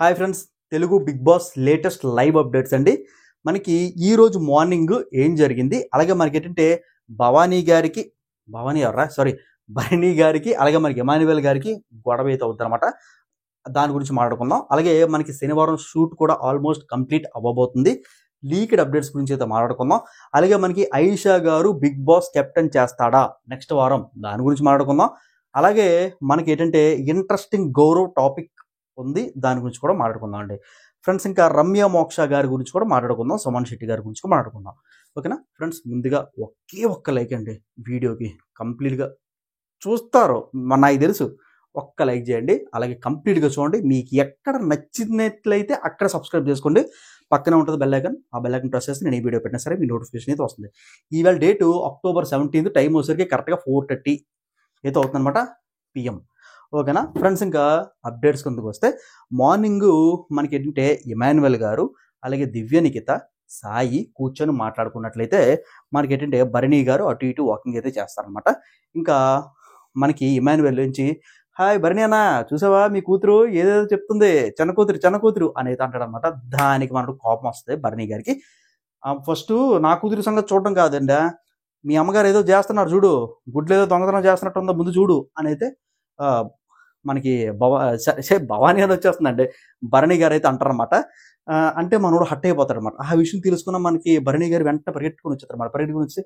Hi friends, Telugu big boss latest live updates అండి. మనకి ఈరోజు మార్నింగ్ ఏం జరిగింది, అలాగే మనకి ఏంటంటే భవానీ గారికి భవానీ ఎవరా సారీ భరణి గారికి అలాగే మనకి ఎమాన్యువల్ గారికి గొడవ అయితే అవుతుంది అనమాట. దాని గురించి మాట్లాడుకుందాం. అలాగే మనకి శనివారం షూట్ కూడా ఆల్మోస్ట్ కంప్లీట్ అవ్వబోతుంది. లీక్డ్ అప్డేట్స్ గురించి అయితే మాట్లాడుకుందాం. అలాగే మనకి ఆయిషా గారు బిగ్ బాస్ కెప్టెన్ చేస్తాడా నెక్స్ట్ వారం, దాని గురించి మాట్లాడుకుందాం. అలాగే మనకి ఏంటంటే ఇంట్రెస్టింగ్ గౌరవ్ టాపిక్ ఉంది, దాని గురించి కూడా మాట్లాడుకుందాం అండి ఫ్రెండ్స్. ఇంకా రమ్య మోక్ష గారి గురించి కూడా మాట్లాడుకుందాం, సుమన్ శెట్టి గారి గురించి కూడా మాట్లాడుకుందాం. ఓకేనా ఫ్రెండ్స్, ముందుగా ఒక్క లైక్ అండి వీడియోకి. కంప్లీట్గా చూస్తారు నాకు తెలుసు, ఒక్క లైక్ చేయండి. అలాగే కంప్లీట్గా చూడండి, మీకు ఎక్కడ నచ్చినట్లయితే అక్కడ సబ్స్క్రైబ్ చేసుకోండి. పక్కనే ఉంటుంది బెల్ ఐకాన్, ఆ బెల్ ఐకాన్ ప్రెస్ చేస్తే నేను ఈ వీడియో పెట్టినా సరే మీ నోటిఫికేషన్ అయితే వస్తుంది. ఈవేళ డేటు October 17, టైం వచ్చేసరికి కరెక్ట్గా 4:30 అయితే అవుతుందన్నమాట PM. ఓకేనా ఫ్రెండ్స్, ఇంకా అప్డేట్స్ కిందకు వస్తే మార్నింగ్ మనకి ఏంటంటే ఎమాన్యువల్ గారు అలాగే దివ్య నిఖిత సాయి కూర్చొని మాట్లాడుకున్నట్లయితే మనకి ఏంటంటే భరణి గారు అటు ఇటు వాకింగ్ అయితే చేస్తారనమాట. ఇంకా మనకి ఎమాన్యువల్ నుంచి హాయ్ భరణి అన్న, చూసావా మీ కూతురు ఏదేదో చెప్తుంది, చిన్న కూతురు అనేది అంటాడు అనమాట. దానికి మనకు కోపం వస్తుంది భరణి గారికి. ఫస్ట్ నా కూతురు సంగతి చూడడం కాదండి, మీ అమ్మగారు ఏదో చేస్తున్నారు చూడు, గుడ్లు ఏదో దొంగతనం చేస్తున్నట్టు ఉందో ముందు చూడు అని అయితే మనకి భవానీ అని వచ్చేస్తుందండి. భరణి గారు అయితే అంటారనమాట. అంటే మనోడు హట్ అయిపోతాడు అనమాట. ఆ విషయం తెలుసుకున్న మనకి భరణి గారు వెంటనే పరిగెట్టుకుని వచ్చేస్తారు అనమాట. పరిగెట్టుకుని వచ్చి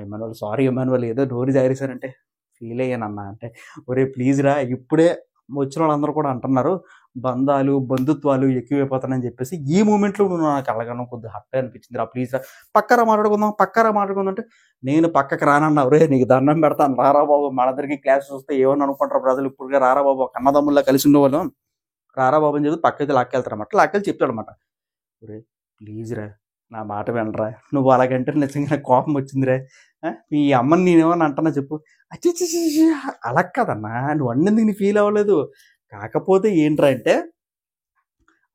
ఎమాన్యువల్ సారీ ఎమాన్యువల్ ఏదో డోరీ జారేశారంటే ఫీల్ అయ్యానన్నా అంటే, ఒరే ప్లీజ్ రా, ఇప్పుడే వచ్చిన వాళ్ళందరూ కూడా అంటున్నారు బంధాలు బంధుత్వాలు ఎక్కువైపోతానని చెప్పేసి, ఈ మూమెంట్లో నువ్వు నాకు అలాగనో కొద్దిగా హట్ అనిపించింది రా, ప్లీజ్ రా పక్కరా మాట్లాడుకుందాం అంటే, నేను పక్కకి రానన్నా, ఒరే నీకు దండం పెడతాను రారా బాబు, మనందరికీ క్లాస్ చూస్తే ఏమని అనుకుంటారు ప్రజలు, ఇప్పుడు రారా బాబు ఒక అన్నదమ్ముల్లా కలిసి ఉండేవాళ్ళు, రారా బాబు అని చెప్పి పక్కకి లాక్కెళ్తారన్నమాట. లాక్కెళ్ళి చెప్తాడు అనమాట, ఒరే ప్లీజ్ రా నా మాట వినరా, నువ్వు అలాగంటే నిజంగా కోపం వచ్చిందిరా, మీ అమ్మని నేనేమని అంటున్నా చెప్పు. అచ్చి అలా కాదన్నా, నువ్వు అన్నందుకు నీ ఫీల్ అవ్వలేదు, కాకపోతే ఏంట్రా అంటే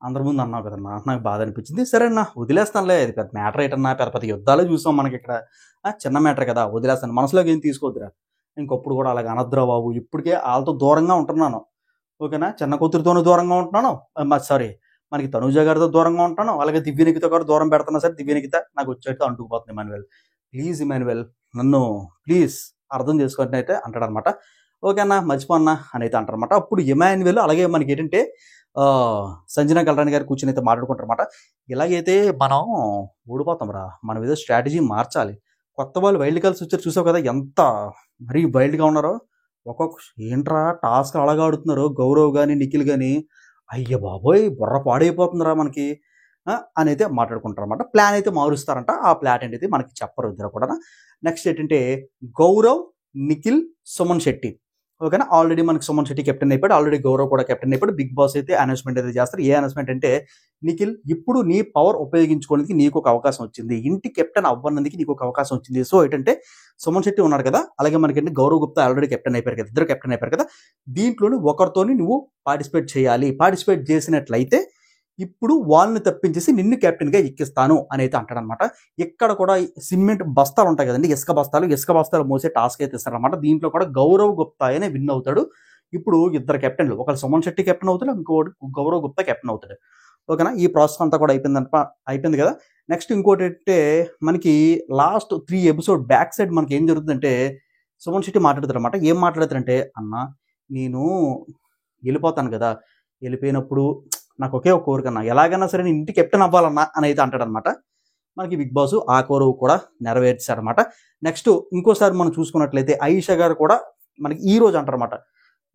అందరి ముందు అన్నావు కదన్నా, నాకు బాధ అనిపించింది, సరే అన్న వదిలేస్తానులే, అది పెద్ద మ్యాటర్ ఏంటన్నా, పెద్ద యుద్ధాలే చూసాం మనకి ఇక్కడ, చిన్న మ్యాటర్ కదా వదిలేస్తాను, మనసులోకి ఏం తీసుకోవద్దురా, ఇంకొప్పుడు కూడా అలాగ అనద్దురా బాబు, ఇప్పటికే వాళ్ళతో దూరంగా ఉంటున్నాను. ఓకేనా, చిన్న కూతురుతోనూ దూరంగా ఉంటున్నాను, సారీ మనకి తనూజ గారితో దూరంగా ఉంటాను, అలాగే దివ్య నిఖిత గారు దూరం పెడుతున్నా సరే దివ్య నిఖిత నాకు వచ్చేట్టు అంటుకుపోతుంది. ఎమాన్యువల్ ప్లీజ్, ఎమాన్యువల్ నన్ను ప్లీజ్ అర్థం చేసుకుంటే అయితే అంటాడు అనమాట. ఓకే అన్న మర్చిపోన్నా అని అయితే అంటారనమాట. అప్పుడు ఎమాన్యువల్ అలాగే మనకి ఏంటంటే సంజన కల్రాణి గారు కూర్చొని అయితే మాట్లాడుకుంటారు అనమాట. ఇలాగైతే మనం ఓడిపోతాం రా, మనం ఏదో స్ట్రాటజీ మార్చాలి, కొత్త వాళ్ళు వైల్డ్ కార్డ్స్ వచ్చారు చూసావు కదా, ఎంత మరీ వైల్డ్గా ఉన్నారో, ఏంట్రా టాస్క్ అలాగా ఆడుతున్నారు గౌరవ్ కానీ నిఖిల్ కానీ, అయ్య బాబోయ్ బుర్ర పాడైపోతుందిరా మనకి అని అయితే మాట్లాడుకుంటారు అనమాట. ప్లాన్ అయితే మారుస్తారంట, ఆ ప్లాన్ ఏంటైతే మనకి చెప్పరు ఇద్దరు కూడా. నెక్స్ట్ ఏంటంటే గౌరవ్ నిఖిల్ సుమన్ శెట్టి. ఓకేనా, ఆల్రెడీ మనకి సుమన్ శెట్టి కెప్టెన్ అయిపోయాడు, ఆల్రెడీ గౌరవ్ కూడా కెప్టెన్ అయిపోయాడు. బిగ్ బాస్ అయితే అనౌన్స్మెంట్ అయితే చేస్తారు. ఏ అనౌన్స్మెంట్ అంటే, నిఖిల్ ఇప్పుడు నీ పవర్ ఉపయోగించుకోవడానికి నీకు ఒక అవకాశం వచ్చింది, ఇంటి కెప్టెన్ అవ్వడానికి నీకు ఒక అవకాశం వచ్చింది. సో ఏంటంటే సుమన్ శెట్టి ఉన్నాడు కదా, అలాగే మనకి గౌరవ్ గుప్తా ఆల్రెడీ కెప్టెన్ అయిపోయారు కదా, ఇద్దరు కెప్టెన్ అయిపోయారు కదా, దీంట్లోని ఒకరితోని నువ్వు పార్టిసిపేట్ చేయాలి, పార్టిసిపేట్ చేసినట్లయితే ఇప్పుడు వాళ్ళని తప్పించేసి నిన్ను కెప్టెన్గా ఎక్కిస్తాను అని అయితే అంటాడనమాట. ఇక్కడ కూడా సిమెంట్ బస్తాలు ఉంటాయి కదండి, ఇసుక బస్తాలు మోసే టాస్క్ అయితే ఇస్తారనమాట. దీంట్లో కూడా గౌరవ్ గుప్తా అనే విన్ అవుతాడు. ఇప్పుడు ఇద్దరు కెప్టెన్లు, ఒకరు సుమన్ శెట్టి కెప్టెన్ అవుతాడు, ఇంకోటి గౌరవ్ గుప్తా కెప్టెన్ అవుతాడు. ఓకేనా, ఈ ప్రాసెస్ అంతా కూడా అయిపోయింది కదా. నెక్స్ట్ ఇంకోటి అంటే మనకి లాస్ట్ 3 ఎపిసోడ్ బ్యాక్ సైడ్ మనకి ఏం జరుగుతుందంటే, సుమన్ శెట్టి మాట్లాడతారు అనమాట. ఏం మాట్లాడతారంటే, అన్న నేను వెళ్ళిపోతాను కదా, వెళ్ళిపోయినప్పుడు నాకు ఒకే ఒక కోరికన్నా, ఎలాగైనా సరే నేను ఇంటి కెప్టెన్ అవ్వాలన్నా అని అయితే అంటాడనమాట. మనకి బిగ్ బాస్ ఆ కోరిక కూడా నెరవేర్చారనమాట. నెక్స్ట్ ఇంకోసారి మనం చూసుకున్నట్లయితే ఆయిషా గారు కూడా మనకి ఈ రోజు అంటారనమాట,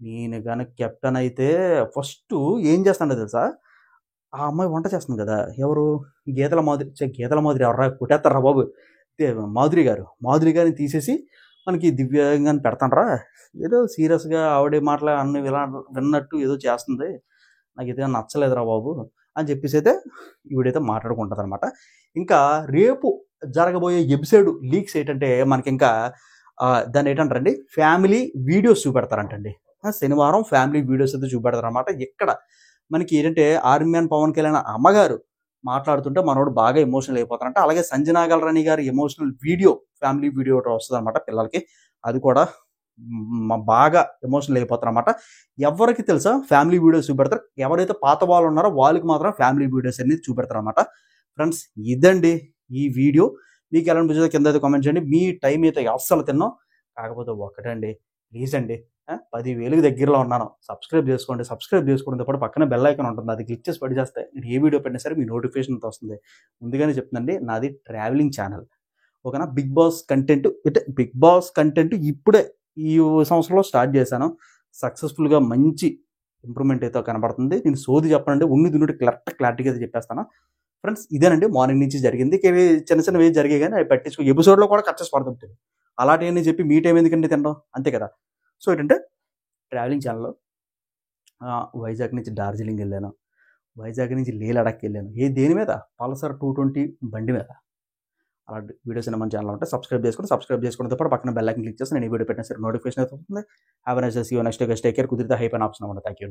నేను కనుక కెప్టెన్ అయితే ఫస్ట్ ఏం చేస్తానో తెలుసా, ఆ అమ్మాయి వంట చేస్తుంది కదా, ఎవరు గీతల మాధురి ఎవరా కొట్టేస్తారా బాబు, మాధురి గారిని తీసేసి మనకి దివ్యంగాని పెడతానరా, ఏదో సీరియస్గా ఆవిడే మాటలు అన్ని విన్నట్టు ఏదో చేస్తుంది, నాకు ఇదే నచ్చలేదురా బాబు అని చెప్పేసి అయితే ఈవిడైతే మాట్లాడుకుంటుంది అనమాట. ఇంకా రేపు జరగబోయే ఎపిసోడ్ లీక్స్ ఏంటంటే మనకి ఇంకా దాన్ని ఏంటంటారండి, ఫ్యామిలీ వీడియోస్ చూపెడతారంటండి. శనివారం ఫ్యామిలీ వీడియోస్ అయితే చూపెడతారు అనమాట. ఇక్కడ మనకి ఏంటంటే ఆర్మీ మ్యాన్ పవన్ కళ్యాణ్ అమ్మగారు మాట్లాడుతుంటే మనోడు బాగా ఎమోషనల్ అయిపోతారంట. అలాగే సంజనా గల్రాణి గారి ఎమోషనల్ వీడియో, ఫ్యామిలీ వీడియో వస్తుంది అనమాట పిల్లలకి, అది కూడా బాగా ఎమోషనల్ అయిపోతారు అనమాట. ఎవరికి తెలుసా ఫ్యామిలీ వీడియోస్ చూపెడతారు, ఎవరైతే పాత వాళ్ళు ఉన్నారో వాళ్ళకి మాత్రం ఫ్యామిలీ వీడియోస్ అనేది చూపెడతారు అనమాట. ఫ్రెండ్స్ ఇదండి ఈ వీడియో. మీకు ఎలా అనిపించిందో కింద అయితే కామెంట్ చేయండి. మీ టైం అయితే అస్సలు తిన్నాం. కాకపోతే ఒకటండి, ప్లీజ్ అండి, 10,000కి దగ్గరలో ఉన్నాను. సబ్స్క్రైబ్ చేసుకోండి. సబ్స్క్రైబ్ చేసుకోవడంతో పాటు పక్కన బెల్ ఐకాన్ ఉంటుంది, అది క్లిక్ చేసి పడి చేస్తే నేను ఏ వీడియో పెట్టినా సరే మీ నోటిఫికేషన్ వస్తుంది. ముందుగానే చెప్తుందండి, నాది ట్రావెలింగ్ ఛానల్. ఓకేనా. బిగ్ బాస్ కంటెంట్ అంటే బిగ్ బాస్ కంటెంట్ ఇప్పుడే ఈ సంవత్సరంలో స్టార్ట్ చేశాను. సక్సెస్ఫుల్గా మంచి ఇంప్రూవ్మెంట్ అయితే కనబడుతుంది. నేను సోది చెప్పనండి, ఉన్ని దున్నుడి క్లారిటీగా అయితే చెప్పేస్తాను. ఫ్రెండ్స్ ఇదేనండి మార్నింగ్ నుంచి జరిగింది. చిన్న చిన్నవి జరిగాయి కానీ అవి పట్టించుకో. ఎపిసోడ్లో కూడా కట్ చేసి పడుతుంటుంది. అలాంటివన్నీ చెప్పి మీ టైం ఎందుకంటే తినడం, అంతే కదా. సో ఏంటంటే ట్రావెలింగ్ ఛానల్లో వైజాగ్ నుంచి డార్జిలింగ్ వెళ్ళాను, వైజాగ్ నుంచి లే లడాక్ వెళ్ళాను. దేని మీద? పల్సర్ 220 బండి మీద. అలాంటి వీడియోస్ మన ఛానల్ ఉంటే సబ్స్క్రైబ్ చేసుకోవడంతో పాటు పక్కన బెల్ ఐకాన్ క్లిక్ చేస్తే నేను ఈ వీడియో పెట్టిన సరే నోటిఫికేషన్ అవుతుంది. Have a nice day. See you next day. Take care. కుదిరితే హైప్ అని ఆప్షన్ అవ్వండి. Thank you.